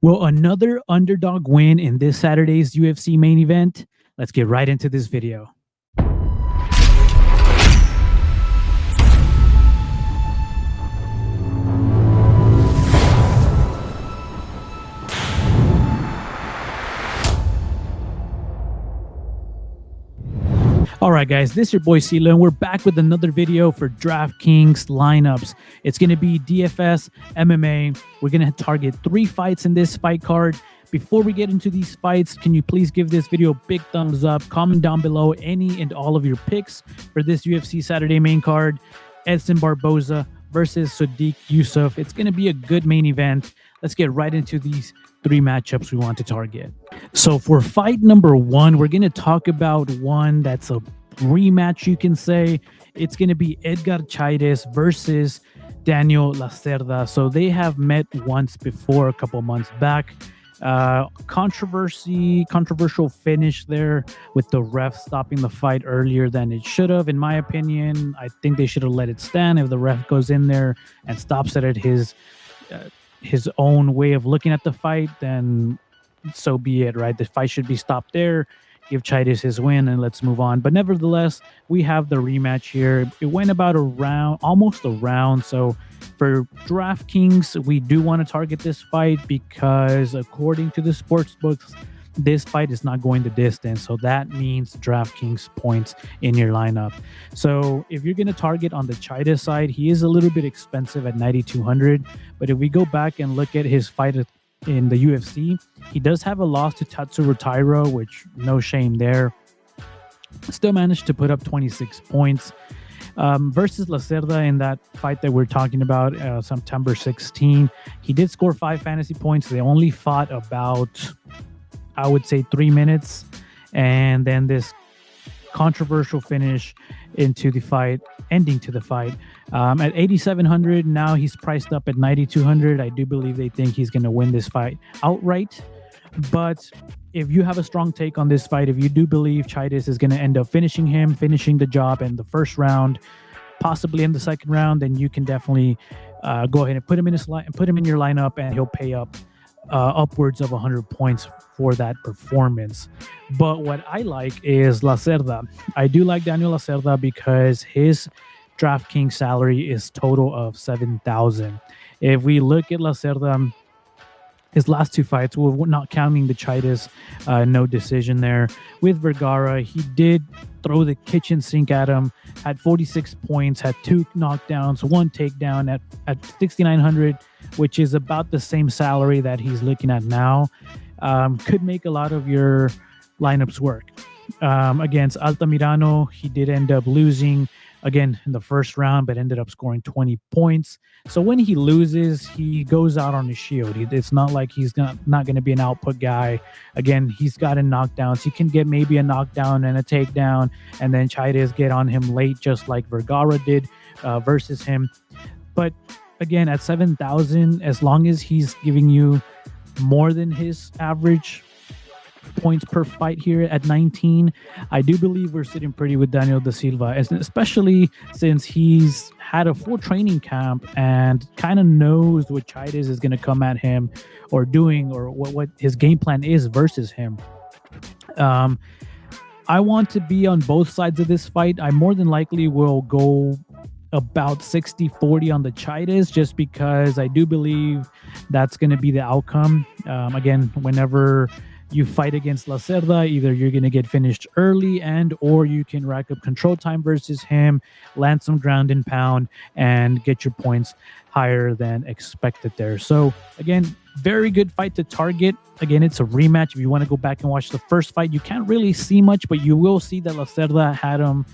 Will another underdog win in this Saturday's UFC main event? Let's get right into this video. All right, guys, this is your boy CeeLo, and we're back with another video for DraftKings lineups. It's going to be DFS MMA. We're going to target 3 fights in this fight card. Before we get into these fights, can you please give this video a big thumbs up? Comment down below any and all of your picks for this UFC Saturday main card. Edson Barboza versus Sodiq Yusuff. It's going to be a good main event. Let's get right into these 3 matchups we want to target. So for fight number 1, we're going to talk about one that's a rematch, you can say. It's going to be Edgar Chairez versus Daniel Lacerda. So they have met once before, a couple months back. Controversial finish there with the ref stopping the fight earlier than it should have, in my opinion. I think they should have let it stand. If the ref goes in there and stops it at his own way of looking at the fight, then so be it, right? The fight should be stopped there. Give Chairez his win and let's move on. But nevertheless, we have the rematch here. It went about almost a round. So for DraftKings, we do want to target this fight because according to the sports books, this fight is not going the distance. So that means DraftKings points in your lineup. So if you're going to target on the Chairez side, he is a little bit expensive at 9,200. But if we go back and look at his fight in the UFC, he does have a loss to Tatsuro Taira, which no shame there. Still managed to put up 26 points. Versus Lacerda in that fight that we're talking about, September 16, he did score 5 fantasy points. They only fought about, I would say, 3 minutes, and then this controversial finish into the fight, ending to the fight. At 8,700, now he's priced up at 9,200. I do believe they think he's going to win this fight outright. But if you have a strong take on this fight, if you do believe Chairez is going to end up finishing the job in the first round, possibly in the second round, then you can definitely go ahead and put him in your lineup, and he'll pay up upwards of 100 points for that performance. But what I like is Lacerda. I do like Daniel Lacerda because his DraftKings salary is total of 7,000. If we look at Lacerda, his last 2 fights, we're not counting the Chairez no decision there. With Vergara, he did throw the kitchen sink at him, had 46 points, had 2 knockdowns, 1 takedown at 6,900, which is about the same salary that he's looking at now. Could make a lot of your lineups work. Against Altamirano, he did end up losing again in the first round, but ended up scoring 20 points. So when he loses, he goes out on his shield. It's not like he's not going to be an output guy. Again, he's gotten knockdowns. He can get maybe a knockdown and a takedown, and then Chairez get on him late, just like Vergara did versus him. But again, at 7,000, as long as he's giving you more than his average points per fight here at 19, I do believe we're sitting pretty with Daniel da Silva, especially since he's had a full training camp and kind of knows what Chairez is going to come at him or doing, or what his game plan is versus him. I want to be on both sides of this fight. I more than likely will go about 60-40 on the Chairez, just because I do believe that's going to be the outcome. Again, whenever you fight against Lacerda, either you're going to get finished early or you can rack up control time versus him, land some ground and pound, and get your points higher than expected there. So again, very good fight to target. Again, it's a rematch. If you want to go back and watch the first fight, you can't really see much, but you will see that Lacerda had him,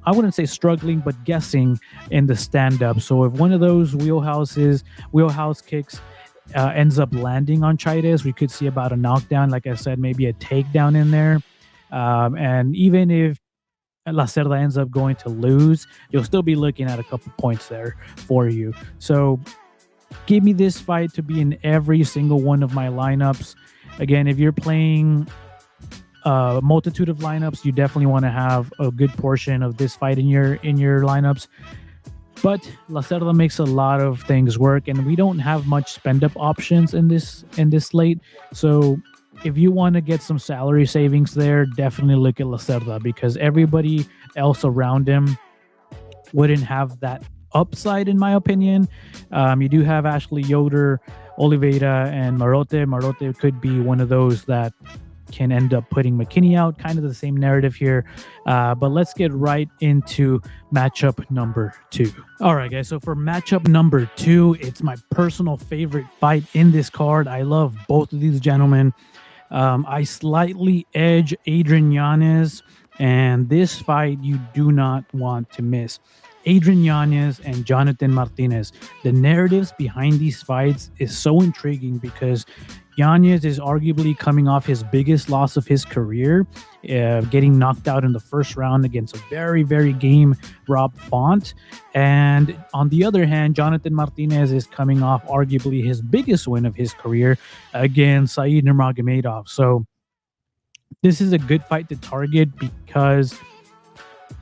I wouldn't say struggling, but guessing in the stand-up. So if one of those wheelhouse kicks ends up landing on Chairez, we could see about a knockdown, like I said, maybe a takedown in there. And even if Lacerda ends up going to lose, you'll still be looking at a couple points there for you. So give me this fight to be in every single one of my lineups. Again, if you're playing a multitude of lineups, you definitely want to have a good portion of this fight in your lineups. But Lacerda makes a lot of things work, and we don't have much spend up options in this slate. So if you want to get some salary savings there, definitely look at Lacerda, because everybody else around him wouldn't have that upside, in my opinion. You do have Ashley Yoder, Oliveira, and Marote. Marote could be one of those that can end up putting McKinney out. Kind of the same narrative here. But let's get right into matchup number 2. All right, guys. So for matchup number 2, it's my personal favorite fight in this card. I love both of these gentlemen. I slightly edge Adrian Yanez, and this fight you do not want to miss. Adrian Yanez and Jonathan Martinez. The narratives behind these fights is so intriguing because Yanez is arguably coming off his biggest loss of his career, getting knocked out in the first round against a very, very game Rob Font. And on the other hand, Jonathan Martinez is coming off arguably his biggest win of his career against Said Nurmagomedov. So this is a good fight to target because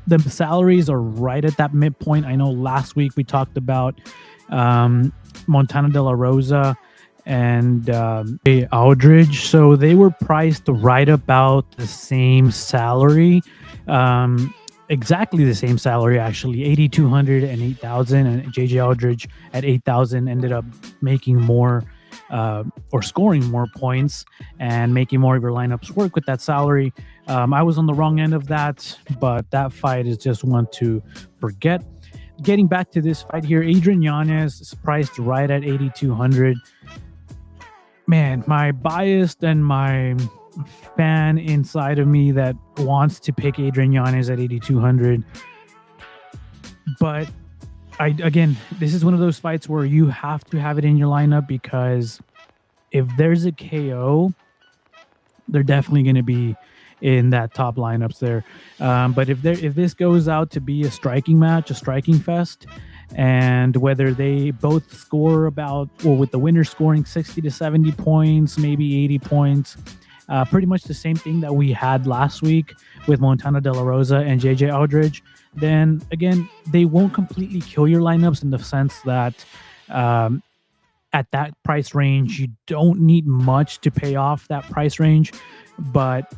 the salaries are right at that midpoint. I know last week we talked about Montana De La Rosa and Aldridge. So they were priced right about the same salary. Exactly the same salary, actually, 8,200 and 8,000. And JJ Aldridge at 8,000 ended up making more or scoring more points and making more of your lineups work with that salary. I was on the wrong end of that, but that fight is just one to forget. Getting back to this fight here, Adrian Yanez is priced right at 8,200. Man, my bias and my fan inside of me that wants to pick Adrian Yanez at 8,200. But again, this is one of those fights where you have to have it in your lineup, because if there's a KO, they're definitely going to be in that top lineups there. But if this goes out to be a striking match, a striking fest, and whether they both score about, well, with the winner scoring 60 to 70 points, maybe 80 points, pretty much the same thing that we had last week with Montana De La Rosa and JJ Aldridge, then again, they won't completely kill your lineups, in the sense that at that price range, you don't need much to pay off that price range. But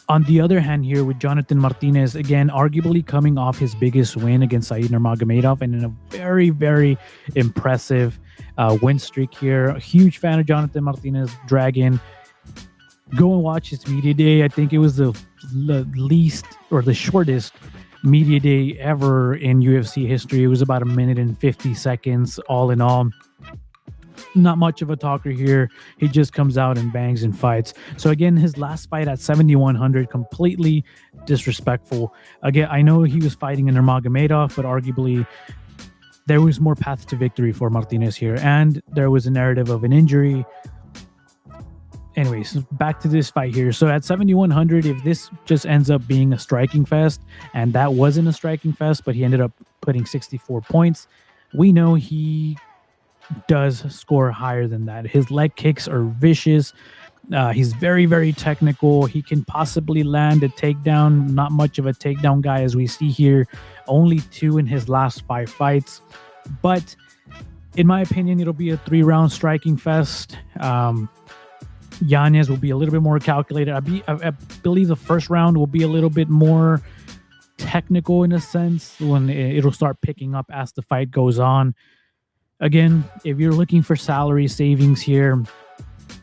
on the other hand here, with Jonathan Martinez, again, arguably coming off his biggest win against Said Nurmagomedov, and in a very, very impressive win streak here. A huge fan of Jonathan Martinez, Dragon. Go and watch his media day. I think it was the least, or the shortest media day ever in UFC history. It was about 1 minute and 50 seconds all in all. Not much of a talker here. He just comes out and bangs and fights. So again, his last fight at 7,100, completely disrespectful. Again, I know he was fighting in Nurmagomedov, but arguably there was more paths to victory for Martinez here, and there was a narrative of an injury. Anyways, back to this fight here. So at 7,100, if this just ends up being a striking fest, and that wasn't a striking fest, but he ended up putting 64 points, we know he does score higher than that. His leg kicks are vicious. He's very, very technical. He can possibly land a takedown. Not much of a takedown guy, as we see here. Only 2 in his last 5 fights. But in my opinion, it'll be a 3-round striking fest. Yanez will be a little bit more calculated. I believe the first round will be a little bit more technical in a sense, when it'll start picking up as the fight goes on. Again, if you're looking for salary savings here,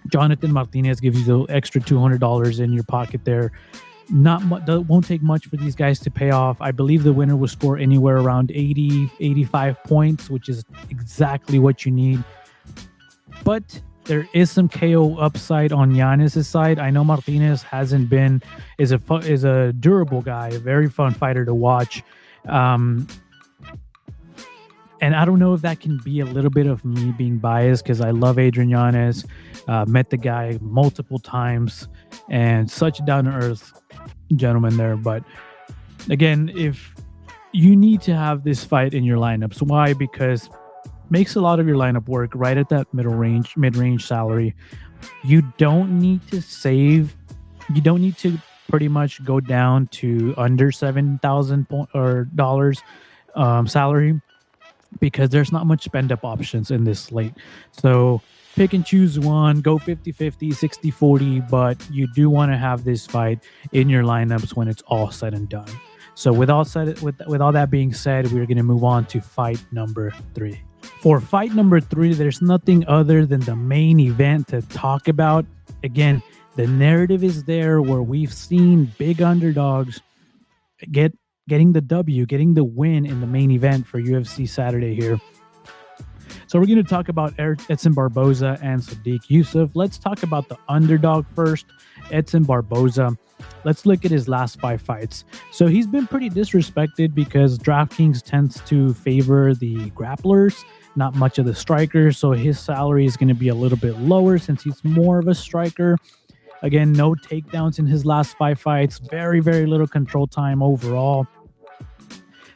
Jonathan Martinez gives you the extra $200 in your pocket there. Won't take much for these guys to pay off. I believe the winner will score anywhere around 80, 85 points, which is exactly what you need. But there is some KO upside on Yanez's side. I know Martinez is a durable guy, a very fun fighter to watch. And I don't know if that can be a little bit of me being biased, because I love Adrian Yanez, met the guy multiple times, and such a down-to-earth gentleman there. But again, if you need to have this fight in your lineups, why? Because makes a lot of your lineup work right at that mid-range salary. You don't need to save. You don't need to pretty much go down to under $7,000 salary. because there's not much spend up options in this slate. So pick and choose one, go 50-50, 60-40, but you do want to have this fight in your lineups when it's all said and done. So with all that being said, we're going to move on to fight number 3. For fight number 3, there's nothing other than the main event to talk about. Again, the narrative is there where we've seen big underdogs getting the W, getting the win in the main event for UFC Saturday here. So we're going to talk about Edson Barboza and Sodiq Yusuff. Let's talk about the underdog first, Edson Barboza. Let's look at his last 5 fights. So he's been pretty disrespected because DraftKings tends to favor the grapplers, not much of the strikers. So his salary is going to be a little bit lower since he's more of a striker. Again, no takedowns in his last 5 fights. Very, very little control time overall.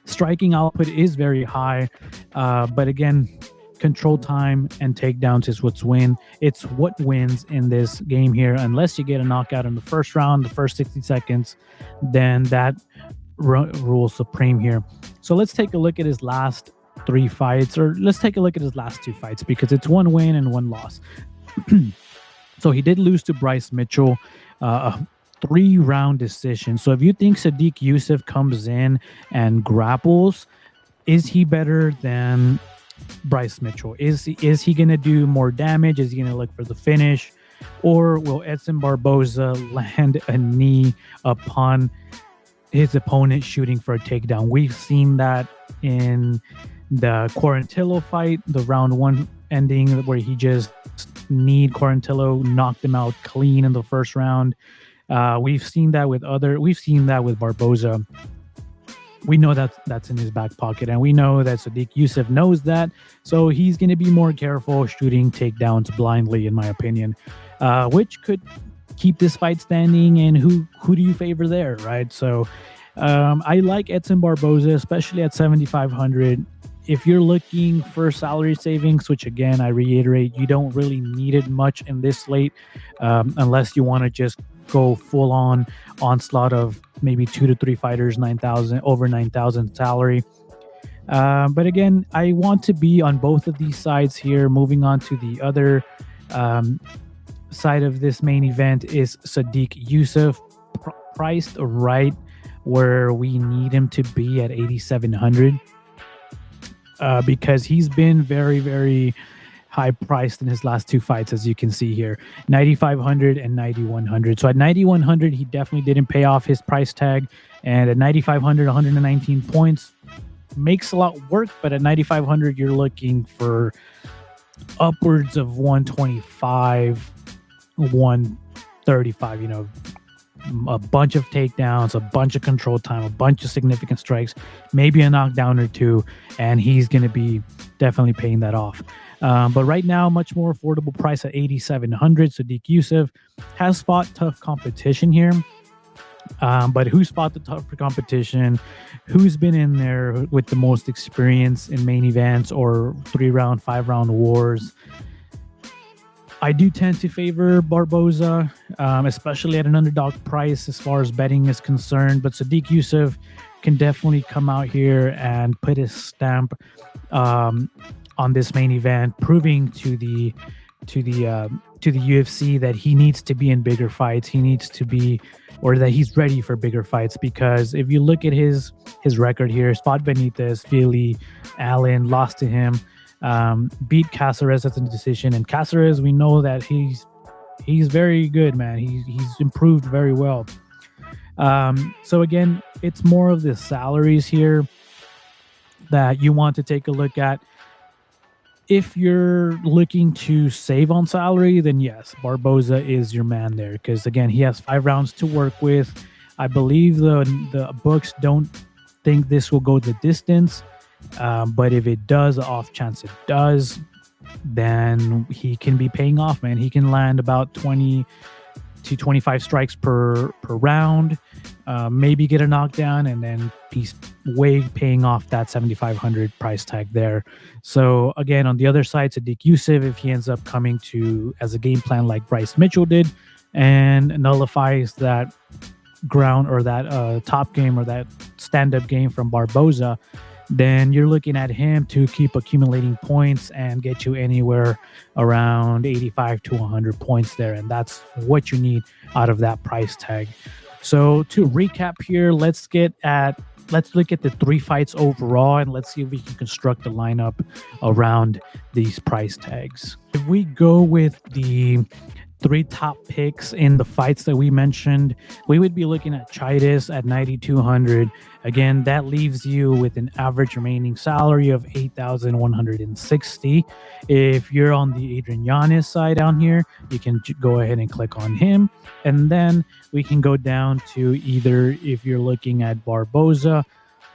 Striking output is very high. But again, control time and takedowns is it's what wins in this game here. Unless you get a knockout in the first round, the first 60 seconds, then that rules supreme here. So let's take a look at his last 3 fights, or let's take a look at his last 2 fights, because it's 1 win and 1 loss. So he did lose to Bryce Mitchell, a 3-round decision. So if you think Sodiq Yusuff comes in and grapples, is he better than Bryce Mitchell? Is he going to do more damage? Is he going to look for the finish? Or will Edson Barboza land a knee upon his opponent shooting for a takedown? We've seen that in the Quarantillo fight, the round 1 ending, where he just Quarantillo, knocked him out clean in the first round. We've seen that with Barboza. We know that's in his back pocket, and we know that Sodiq Yusuff knows that, so he's going to be more careful shooting takedowns blindly, in my opinion, which could keep this fight standing. And who do you favor there, right? So I like Edson Barboza, especially at 7,500. If you're looking for salary savings, which again, I reiterate, you don't really need it much in this slate, unless you want to just go full on onslaught of maybe 2 to 3 fighters, over 9,000 salary. But again, I want to be on both of these sides here. Moving on to the other side of this main event is Sodiq Yusuff, priced right where we need him to be at 8,700. Because he's been very, very high priced in his last 2 fights, as you can see here, 9,500 and 9,100. So at 9,100, he definitely didn't pay off his price tag. And at 9,500, 119 points makes a lot work. But at 9,500, you're looking for upwards of 125, 135, a bunch of takedowns, a bunch of control time, a bunch of significant strikes, maybe a knockdown or 2, and he's going to be definitely paying that off. But right now, much more affordable price at 8,700. Sodiq Yusuff has fought tough competition here. But who's fought the tougher competition? Who's been in there with the most experience in main events or 3-round, 5-round wars? I do tend to favor Barboza, especially at an underdog price as far as betting is concerned. But Sodiq Yusuff can definitely come out here and put his stamp on this main event, proving to the UFC that he needs to be in bigger fights. He needs to be, or that he's ready for bigger fights. Because if you look at his record here, fought Benitez, Fili, Allen, lost to him. Beat Caceres at the decision, and Caceres, we know that he's very good, man. He's improved very well. So again, it's more of the salaries here that you want to take a look at. If you're looking to save on salary, then yes, Barboza is your man there, because again, he has 5 rounds to work with. I believe the books don't think this will go the distance. But if it does, off chance it does, then he can be paying off, man. He can land about 20 to 25 strikes per round, maybe get a knockdown, and then he's way paying off that 7,500 price tag there. So again, on the other side, Sodiq Yusuff, if he ends up coming to as a game plan like Bryce Mitchell did, and nullifies that ground or that top game or that stand-up game from Barboza, then you're looking at him to keep accumulating points and get you anywhere around 85 to 100 points there. And that's what you need out of that price tag. So to recap here, let's look at the 3 fights overall, and let's see if we can construct a lineup around these price tags. If we go with the 3 top picks in the fights that we mentioned, we would be looking at Chaitis at 9,200. Again, that leaves you with an average remaining salary of 8,160. If you're on the Adrian Yanez side down here, you can go ahead and click on him. And then we can go down to either, if you're looking at Barboza,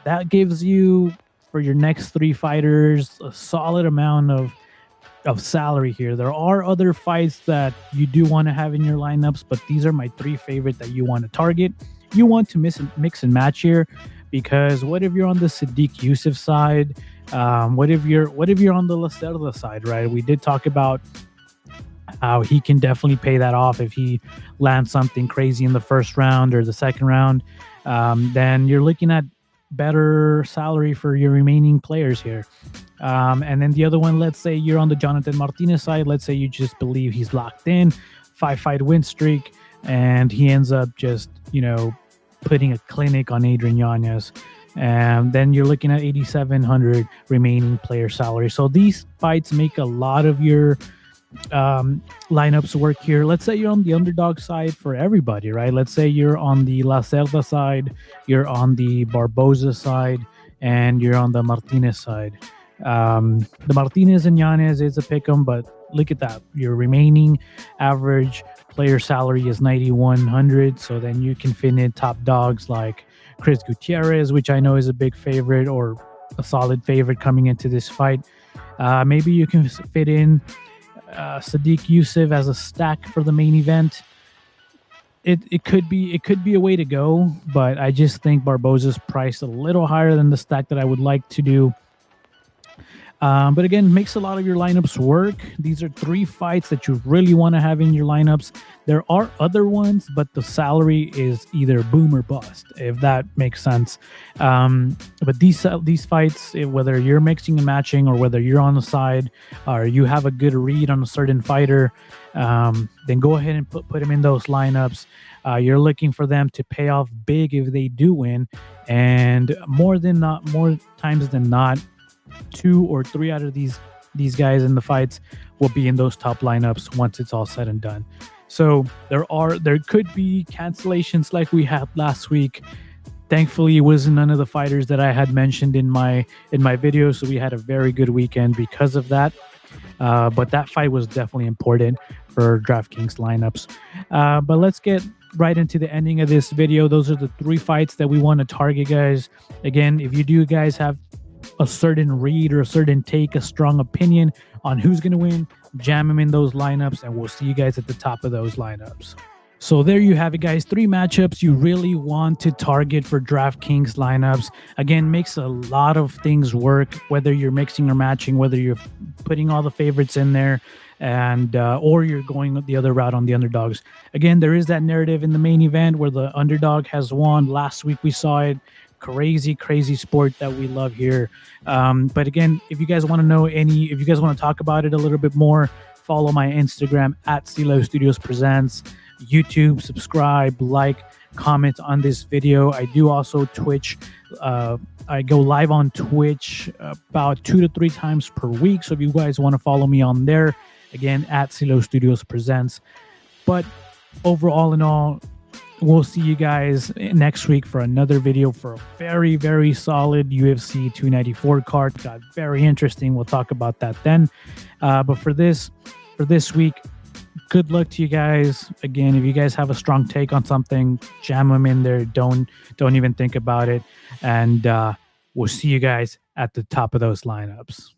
that gives you, for your next 3 fighters, a solid amount of salary here. There are other fights that you do want to have in your lineups, but these are my 3 favorite that you want to target. You want to mix and match here, because what if you're on the Sadiq Yusuf side? What if you're on the Lacerda side, right? We did talk about how he can definitely pay that off if he lands something crazy in the first round or the second round. Then you're looking at better salary for your remaining players here. And then the other one, let's say you're on the Jonathan Martinez side. Let's say you just believe he's locked in, 5-fight win streak, and he ends up just, putting a clinic on Adrian Yanez. And then you're looking at 8,700 remaining player salary. So these fights make a lot of your lineups work here. Let's say you're on the underdog side for everybody, right? Let's say you're on the Lacerda side, you're on the Barboza side, and you're on the Martinez side. The Martinez and Yanez is a pick'em, but look at that. Your remaining average player salary is 9,100. So then you can fit in top dogs like Chris Gutierrez, which I know is a big favorite or a solid favorite coming into this fight. Maybe you can fit in Sadiq Yusuf as a stack for the main event. It could be a way to go, but I just think Barboza's priced a little higher than the stack that I would like to do. But again, makes a lot of your lineups work. These are 3 fights that you really want to have in your lineups. There are other ones, but the salary is either boom or bust, if that makes sense. But these fights, whether you're mixing and matching or whether you're on the side or you have a good read on a certain fighter, then go ahead and put them in those lineups. You're looking for them to pay off big if they do win, and more times than not, 2 or 3 out of these guys in the fights will be in those top lineups once it's all said and done. So there could be cancellations like we had last week. Thankfully, it wasn't none of the fighters that I had mentioned in my video, so we had a very good weekend because of that. But that fight was definitely important for DraftKings lineups. But let's get right into the ending of this video. Those are the 3 fights that we want to target, guys. Again, if you do guys have a certain read or a certain take, a strong opinion on who's going to win, jam them in those lineups, and we'll see you guys at the top of those lineups. So there you have it, guys. 3 matchups you really want to target for DraftKings lineups. Again, makes a lot of things work, whether you're mixing or matching, whether you're putting all the favorites in there, and or you're going the other route on the underdogs. Again, there is that narrative in the main event where the underdog has won. Last week we saw it. Crazy sport that we love here. But again, if you guys want to know if you guys want to talk about it a little bit more, follow my Instagram at CeeLo Studios Presents, YouTube, subscribe, like, comment on this video. I do also Twitch. I go live on Twitch about 2 to 3 times per week. So if you guys want to follow me on there, again, at CeeLo Studios Presents. But overall in all, we'll see you guys next week for another video for a very solid UFC 294 card. Got very interesting. We'll talk about that then. But for this week, good luck to you guys. Again, if you guys have a strong take on something, jam them in there. Don't even think about it. And we'll see you guys at the top of those lineups.